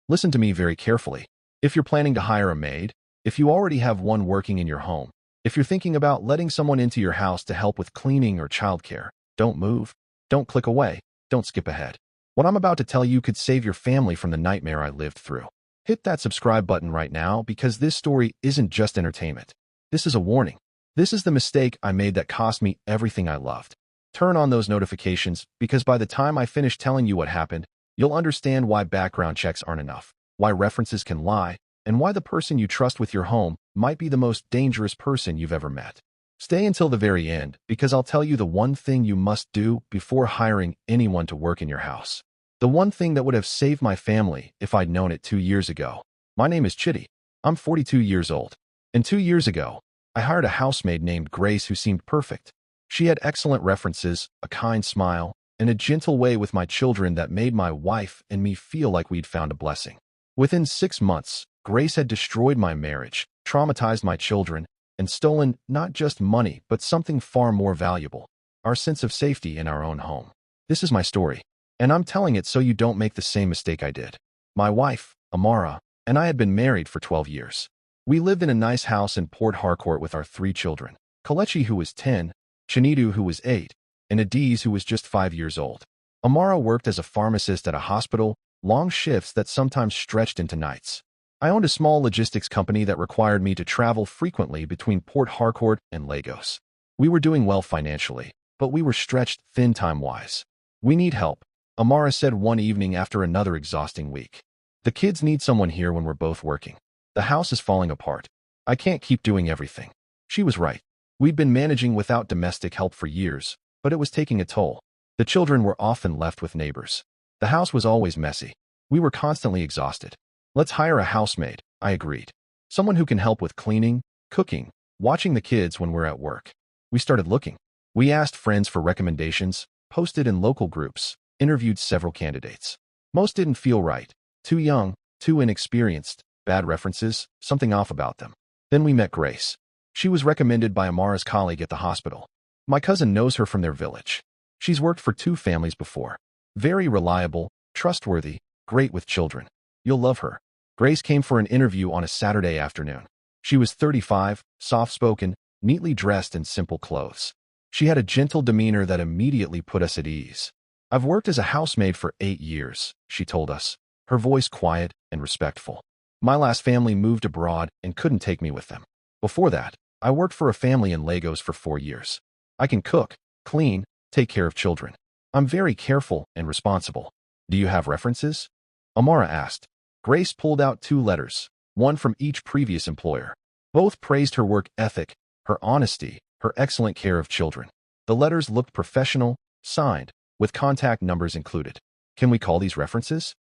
Listen to me very carefully. If you're planning to hire a maid, if you already have one working in your home, if you're thinking about letting someone into your house to help with cleaning or childcare, don't move. Don't click away. Don't skip ahead. What I'm about to tell you could save your family from the nightmare I lived through. Hit that subscribe button right now because this story isn't just entertainment. This is a warning. This is the mistake I made that cost me everything I loved. Turn on those notifications because by the time I finish telling you what happened, you'll understand why background checks aren't enough, why references can lie, and why the person you trust with your home might be the most dangerous person you've ever met. Stay until the very end because I'll tell you the one thing you must do before hiring anyone to work in your house. The one thing that would have saved my family if I'd known it 2 years ago. My name is Chidi. I'm 42 years old. And 2 years ago, I hired a housemaid named Grace who seemed perfect. She had excellent references, a kind smile, and a gentle way with my children that made my wife and me feel like we'd found a blessing. Within 6 months, Grace had destroyed my marriage, traumatized my children, and stolen not just money but something far more valuable, our sense of safety in our own home. This is my story, and I'm telling it so you don't make the same mistake I did. My wife, Amara, and I had been married for 12 years. We lived in a nice house in Port Harcourt with our 3 children, Kalechi who was 10, Chidi who was 8, and Adiz who was just 5 years old. Amara worked as a pharmacist at a hospital, long shifts that sometimes stretched into nights. I owned a small logistics company that required me to travel frequently between Port Harcourt and Lagos. We were doing well financially, but we were stretched thin time-wise. We need help, Amara said one evening after another exhausting week. The kids need someone here when we're both working. The house is falling apart. I can't keep doing everything. She was right. We'd been managing without domestic help for years, but it was taking a toll. The children were often left with neighbors. The house was always messy. We were constantly exhausted. Let's hire a housemaid, I agreed. Someone who can help with cleaning, cooking, watching the kids when we're at work. We started looking. We asked friends for recommendations, posted in local groups, interviewed several candidates. Most didn't feel right. Too young, too inexperienced, bad references, something off about them. Then we met Grace. She was recommended by Amara's colleague at the hospital. My cousin knows her from their village. She's worked for 2 families before. Very reliable, trustworthy, great with children. You'll love her. Grace came for an interview on a Saturday afternoon. She was 35, soft-spoken, neatly dressed in simple clothes. She had a gentle demeanor that immediately put us at ease. I've worked as a housemaid for 8 years, she told us, her voice quiet and respectful. My last family moved abroad and couldn't take me with them. Before that, I worked for a family in Lagos for 4 years. I can cook, clean, take care of children. I'm very careful and responsible. Do you have references? Amara asked. Grace pulled out 2 letters, one from each previous employer. Both praised her work ethic, her honesty, her excellent care of children. The letters looked professional, signed, with contact numbers included. Can we call these references?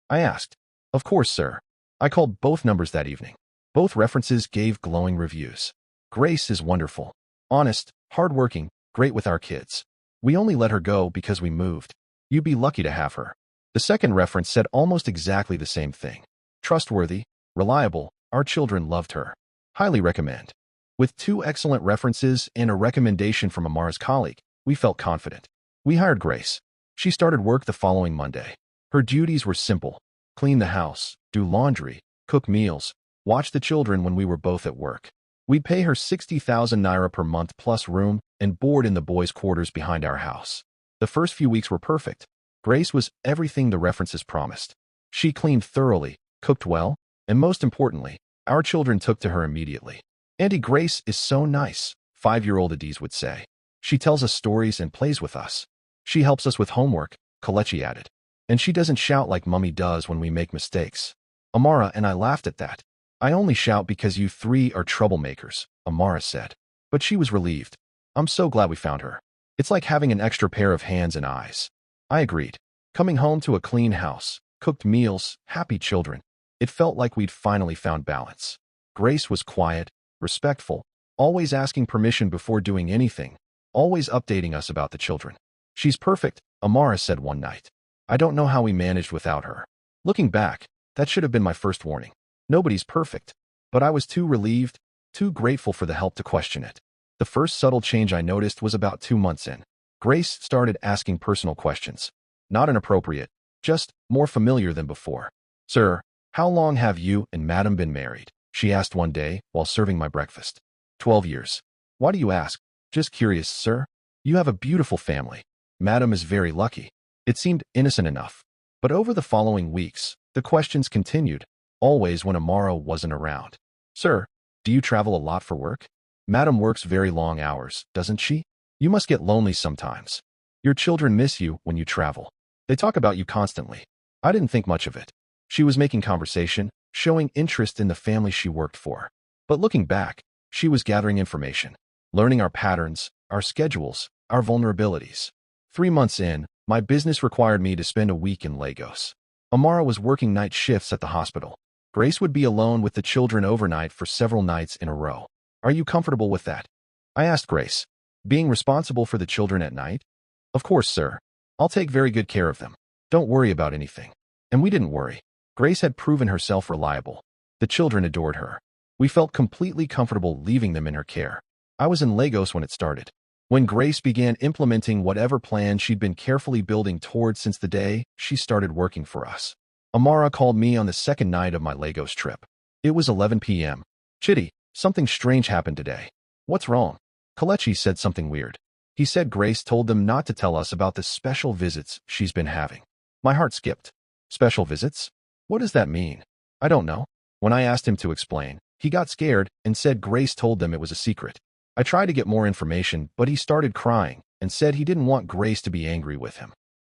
I asked. Of course, sir. I called both numbers that evening. Both references gave glowing reviews. Grace is wonderful, honest, hardworking, great with our kids. We only let her go because we moved. You'd be lucky to have her. The second reference said almost exactly the same thing. Trustworthy, reliable, our children loved her. Highly recommend. With 2 excellent references and a recommendation from Amara's colleague, we felt confident. We hired Grace. She started work the following Monday. Her duties were simple. Clean the house, do laundry, cook meals, watch the children when we were both at work. We'd pay her 60,000 naira per month plus room and board in the boys' quarters behind our house. The first few weeks were perfect. Grace was everything the references promised. She cleaned thoroughly, cooked well, and most importantly, our children took to her immediately. Auntie Grace is so nice, 5-year-old Adiz would say. She tells us stories and plays with us. She helps us with homework, Kalechi added. And she doesn't shout like Mummy does when we make mistakes. Amara and I laughed at that. I only shout because you 3 are troublemakers, Amara said. But she was relieved. I'm so glad we found her. It's like having an extra pair of hands and eyes. I agreed. Coming home to a clean house, cooked meals, happy children. It felt like we'd finally found balance. Grace was quiet, respectful, always asking permission before doing anything, always updating us about the children. She's perfect, Amara said one night. I don't know how we managed without her. Looking back, that should have been my first warning. Nobody's perfect. But I was too relieved, too grateful for the help to question it. The first subtle change I noticed was about 2 months in. Grace started asking personal questions. Not inappropriate, just more familiar than before. Sir, How long have you and Madam been married? She asked one day while serving my breakfast. 12 years. Why do you ask? Just curious, sir. You have a beautiful family. Madam is very lucky. It seemed innocent enough. But over the following weeks, the questions continued, always when Amara wasn't around. Sir, do you travel a lot for work? Madam works very long hours, doesn't she? You must get lonely sometimes. Your children miss you when you travel. They talk about you constantly. I didn't think much of it. She was making conversation, showing interest in the family she worked for. But looking back, she was gathering information, learning our patterns, our schedules, our vulnerabilities. 3 months in, my business required me to spend a week in Lagos. Amara was working night shifts at the hospital. Grace would be alone with the children overnight for several nights in a row. Are you comfortable with that? I asked Grace. Being responsible for the children at night? Of course, sir. I'll take very good care of them. Don't worry about anything. And we didn't worry. Grace had proven herself reliable. The children adored her. We felt completely comfortable leaving them in her care. I was in Lagos when it started. When Grace began implementing whatever plan she'd been carefully building towards since the day she started working for us. Amara called me on the second night of my Lagos trip. It was 11 p.m. Chidi, something strange happened today. What's wrong? Kelechi said something weird. He said Grace told them not to tell us about the special visits she's been having. My heart skipped. Special visits? What does that mean? I don't know. When I asked him to explain, he got scared and said Grace told them it was a secret. I tried to get more information, but he started crying and said he didn't want Grace to be angry with him.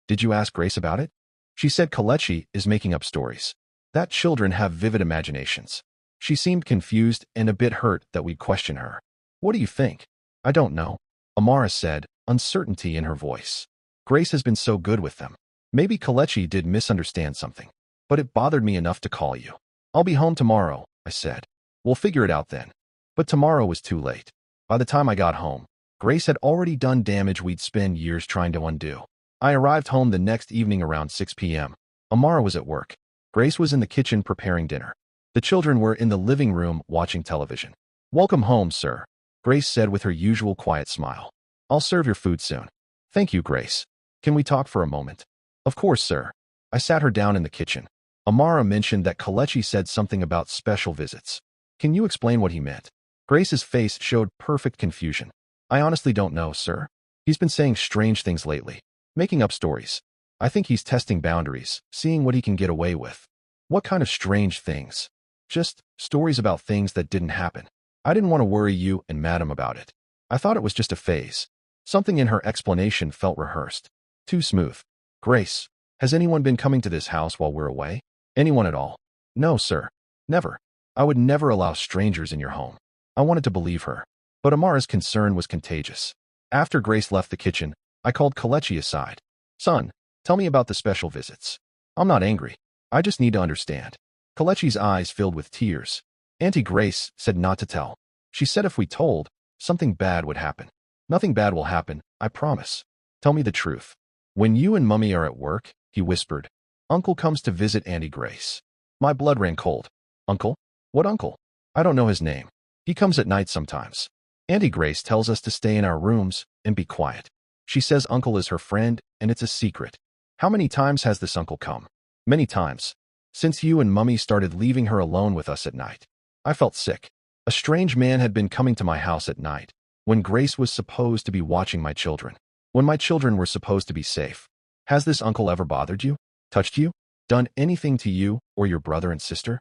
Did you ask Grace about it? She said Kelechi is making up stories. That children have vivid imaginations. She seemed confused and a bit hurt that we'd question her. What do you think? I don't know. Amara said, uncertainty in her voice. Grace has been so good with them. Maybe Kelechi did misunderstand something. But it bothered me enough to call you. I'll be home tomorrow, I said. We'll figure it out then. But tomorrow was too late. By the time I got home, Grace had already done damage we'd spend years trying to undo. I arrived home the next evening around 6 p.m. Amara was at work. Grace was in the kitchen preparing dinner. The children were in the living room watching television. Welcome home, sir, Grace said with her usual quiet smile. I'll serve your food soon. Thank you, Grace. Can we talk for a moment? Of course, sir. I sat her down in the kitchen. Amara mentioned that Kelechi said something about special visits. Can you explain what he meant? Grace's face showed perfect confusion. I honestly don't know, sir. He's been saying strange things lately, making up stories. I think he's testing boundaries, seeing what he can get away with. What kind of strange things? Just stories about things that didn't happen. I didn't want to worry you and Madam about it. I thought it was just a phase. Something in her explanation felt rehearsed. Too smooth. Grace, has anyone been coming to this house while we're away? Anyone at all? No, sir. Never. I would never allow strangers in your home. I wanted to believe her. But Amara's concern was contagious. After Grace left the kitchen, I called Kelechi aside. Son, tell me about the special visits. I'm not angry. I just need to understand. Kelechi's eyes filled with tears. Auntie Grace said not to tell. She said if we told, something bad would happen. Nothing bad will happen, I promise. Tell me the truth. When you and Mummy are at work, he whispered, Uncle comes to visit Auntie Grace. My blood ran cold. Uncle? What uncle? I don't know his name. He comes at night sometimes. Auntie Grace tells us to stay in our rooms and be quiet. She says Uncle is her friend and it's a secret. How many times has this uncle come? Many times. Since you and Mummy started leaving her alone with us at night. I felt sick. A strange man had been coming to my house at night, when Grace was supposed to be watching my children, when my children were supposed to be safe. Has this uncle ever bothered you? Touched you? Done anything to you or your brother and sister?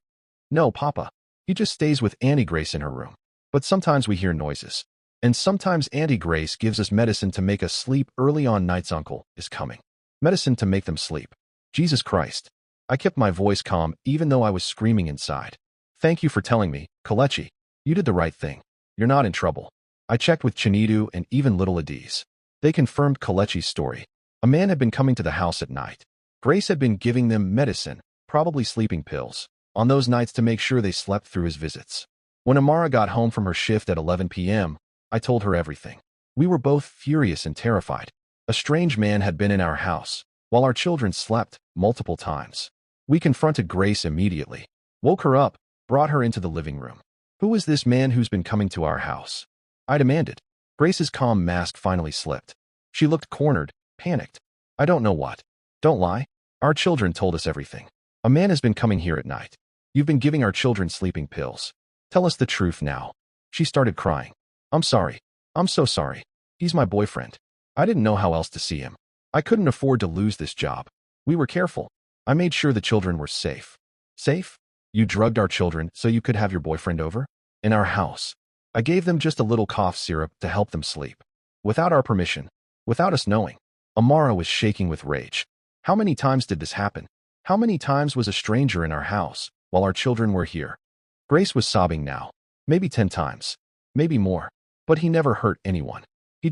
No, Papa. He just stays with Auntie Grace in her room. But sometimes we hear noises. And sometimes Auntie Grace gives us medicine to make us sleep early on nights. Uncle is coming. Medicine to make them sleep. Jesus Christ. I kept my voice calm even though I was screaming inside. Thank you for telling me, Kelechi. You did the right thing. You're not in trouble. I checked with Chinidu and even little Adiz. They confirmed Kelechi's story. A man had been coming to the house at night. Grace had been giving them medicine, probably sleeping pills, on those nights to make sure they slept through his visits. When Amara got home from her shift at 11 p.m., I told her everything. We were both furious and terrified. A strange man had been in our house, while our children slept, multiple times. We confronted Grace immediately, woke her up, brought her into the living room. Who is this man who's been coming to our house? I demanded. Grace's calm mask finally slipped. She looked cornered, panicked. I don't know what. Don't lie. Our children told us everything. A man has been coming here at night. You've been giving our children sleeping pills. Tell us the truth now. She started crying. I'm sorry. I'm so sorry. He's my boyfriend. I didn't know how else to see him. I couldn't afford to lose this job. We were careful. I made sure the children were safe. Safe? You drugged our children so you could have your boyfriend over? In our house. I gave them just a little cough syrup to help them sleep. Without our permission. Without us knowing. Amara was shaking with rage. How many times did this happen? How many times was a stranger in our house while our children were here? Grace was sobbing now. Maybe 10 times. Maybe more. But he never hurt anyone. We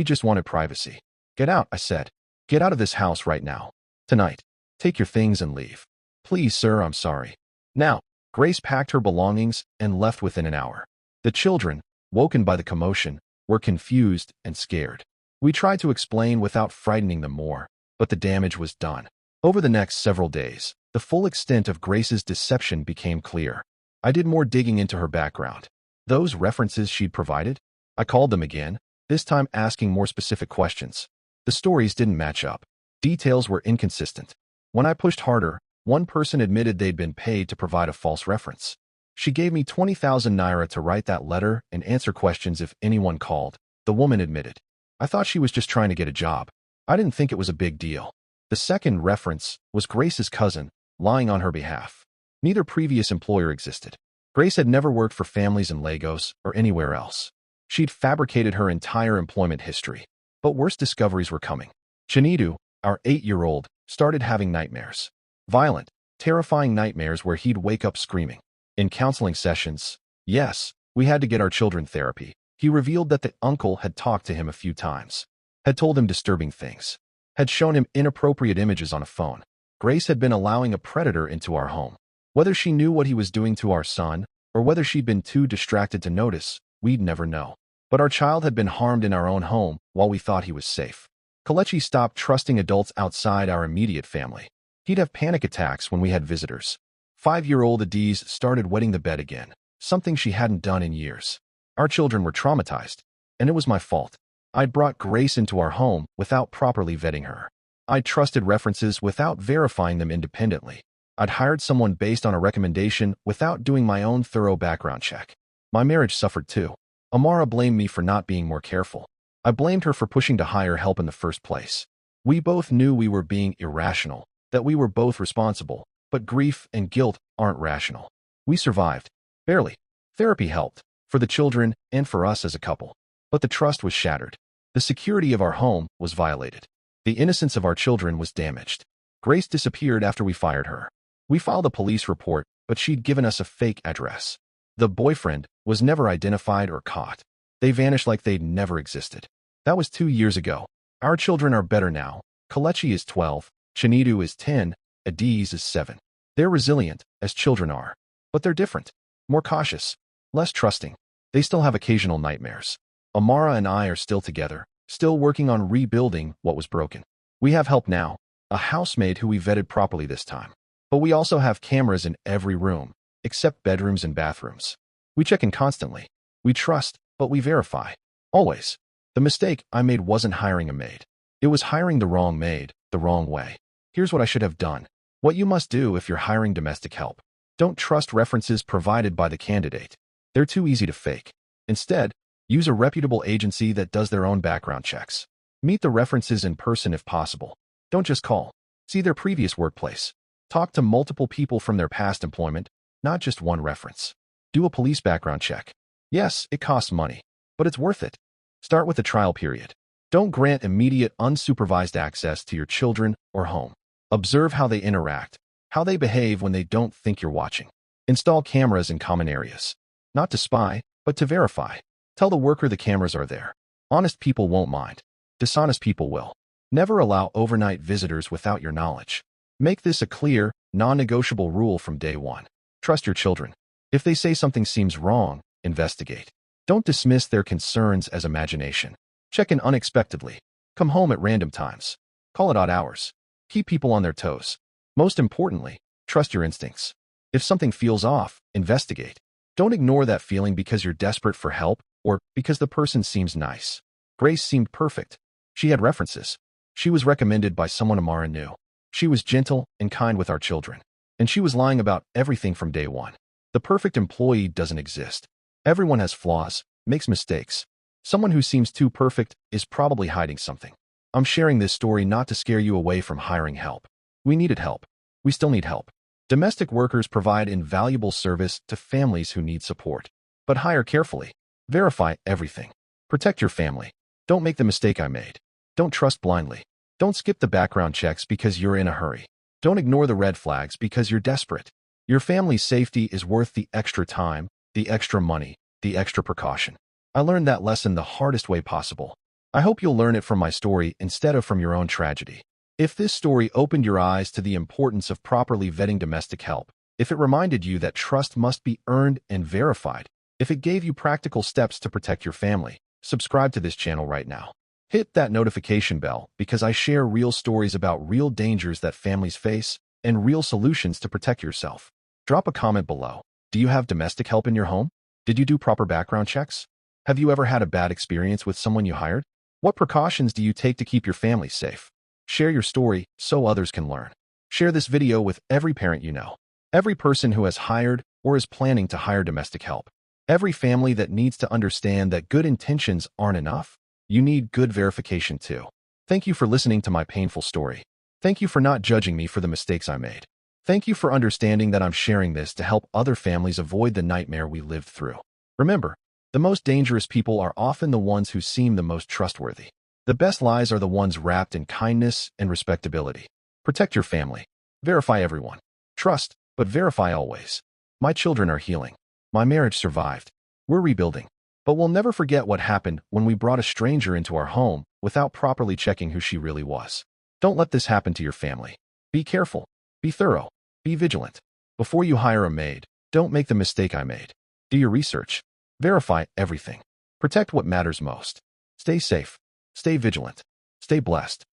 just wanted privacy. Get out, I said. Get out of this house right now. Tonight. Take your things and leave. Please, sir, I'm sorry. Now, Grace packed her belongings and left within an hour. The children, woken by the commotion, were confused and scared. We tried to explain without frightening them more, but the damage was done. Over the next several days, the full extent of Grace's deception became clear. I did more digging into her background. Those references she'd provided? I called them again, this time asking more specific questions. The stories didn't match up. Details were inconsistent. When I pushed harder, one person admitted they'd been paid to provide a false reference. She gave me 20,000 naira to write that letter and answer questions if anyone called, the woman admitted. I thought she was just trying to get a job. I didn't think it was a big deal. The second reference was Grace's cousin, lying on her behalf. Neither previous employer existed. Grace had never worked for families in Lagos or anywhere else. She'd fabricated her entire employment history. But worse discoveries were coming. Chidi, our 8-year-old, started having nightmares. Violent, terrifying nightmares where he'd wake up screaming. In counseling sessions, yes, we had to get our children therapy. He revealed that the uncle had talked to him a few times, had told him disturbing things, had shown him inappropriate images on a phone. Grace had been allowing a predator into our home. Whether she knew what he was doing to our son, or whether she'd been too distracted to notice, we'd never know. But our child had been harmed in our own home while we thought he was safe. Kelechi stopped trusting adults outside our immediate family. He'd have panic attacks when we had visitors. 5-year-old Adiz started wetting the bed again, something she hadn't done in years. Our children were traumatized, and it was my fault. I'd brought Grace into our home without properly vetting her. I'd trusted references without verifying them independently. I'd hired someone based on a recommendation without doing my own thorough background check. My marriage suffered too. Amara blamed me for not being more careful. I blamed her for pushing to hire help in the first place. We both knew we were being irrational, that we were both responsible, but grief and guilt aren't rational. We survived. Barely. Therapy helped, for the children and for us as a couple. But the trust was shattered. The security of our home was violated. The innocence of our children was damaged. Grace disappeared after we fired her. We filed a police report, but she'd given us a fake address. The boyfriend was never identified or caught. They vanished like they'd never existed. That was 2 years ago. Our children are better now. Kelechi is 12, Chidi is 10, Adiz is 7. They're resilient, as children are. But they're different. More cautious. Less trusting. They still have occasional nightmares. Amara and I are still together, still working on rebuilding what was broken. We have help now. A housemaid who we vetted properly this time. But we also have cameras in every room, except bedrooms and bathrooms. We check in constantly. We trust, but we verify. Always. The mistake I made wasn't hiring a maid. It was hiring the wrong maid, the wrong way. Here's what I should have done. What you must do if you're hiring domestic help. Don't trust references provided by the candidate. They're too easy to fake. Instead, use a reputable agency that does their own background checks. Meet the references in person if possible. Don't just call. See their previous workplace. Talk to multiple people from their past employment, not just one reference. Do a police background check. Yes, it costs money, but it's worth it. Start with a trial period. Don't grant immediate unsupervised access to your children or home. Observe how they interact, how they behave when they don't think you're watching. Install cameras in common areas. Not to spy, but to verify. Tell the worker the cameras are there. Honest people won't mind. Dishonest people will. Never allow overnight visitors without your knowledge. Make this a clear, non-negotiable rule from day one. Trust your children. If they say something seems wrong, investigate. Don't dismiss their concerns as imagination. Check in unexpectedly. Come home at random times. Call at odd hours. Keep people on their toes. Most importantly, trust your instincts. If something feels off, investigate. Don't ignore that feeling because you're desperate for help or because the person seems nice. Grace seemed perfect. She had references. She was recommended by someone Amara knew. She was gentle and kind with our children. And she was lying about everything from day one. The perfect employee doesn't exist. Everyone has flaws, makes mistakes. Someone who seems too perfect is probably hiding something. I'm sharing this story not to scare you away from hiring help. We needed help. We still need help. Domestic workers provide invaluable service to families who need support. But hire carefully. Verify everything. Protect your family. Don't make the mistake I made. Don't trust blindly. Don't skip the background checks because you're in a hurry. Don't ignore the red flags because you're desperate. Your family's safety is worth the extra time, the extra money, the extra precaution. I learned that lesson the hardest way possible. I hope you'll learn it from my story instead of from your own tragedy. If this story opened your eyes to the importance of properly vetting domestic help, if it reminded you that trust must be earned and verified, if it gave you practical steps to protect your family, subscribe to this channel right now. Hit that notification bell because I share real stories about real dangers that families face and real solutions to protect yourself. Drop a comment below. Do you have domestic help in your home? Did you do proper background checks? Have you ever had a bad experience with someone you hired? What precautions do you take to keep your family safe? Share your story so others can learn. Share this video with every parent you know, every person who has hired or is planning to hire domestic help, every family that needs to understand that good intentions aren't enough. You need good verification too. Thank you for listening to my painful story. Thank you for not judging me for the mistakes I made. Thank you for understanding that I'm sharing this to help other families avoid the nightmare we lived through. Remember, the most dangerous people are often the ones who seem the most trustworthy. The best lies are the ones wrapped in kindness and respectability. Protect your family. Verify everyone. Trust, but verify always. My children are healing. My marriage survived. We're rebuilding. But we'll never forget what happened when we brought a stranger into our home without properly checking who she really was. Don't let this happen to your family. Be careful. Be thorough. Be vigilant. Before you hire a maid, don't make the mistake I made. Do your research. Verify everything. Protect what matters most. Stay safe. Stay vigilant. Stay blessed.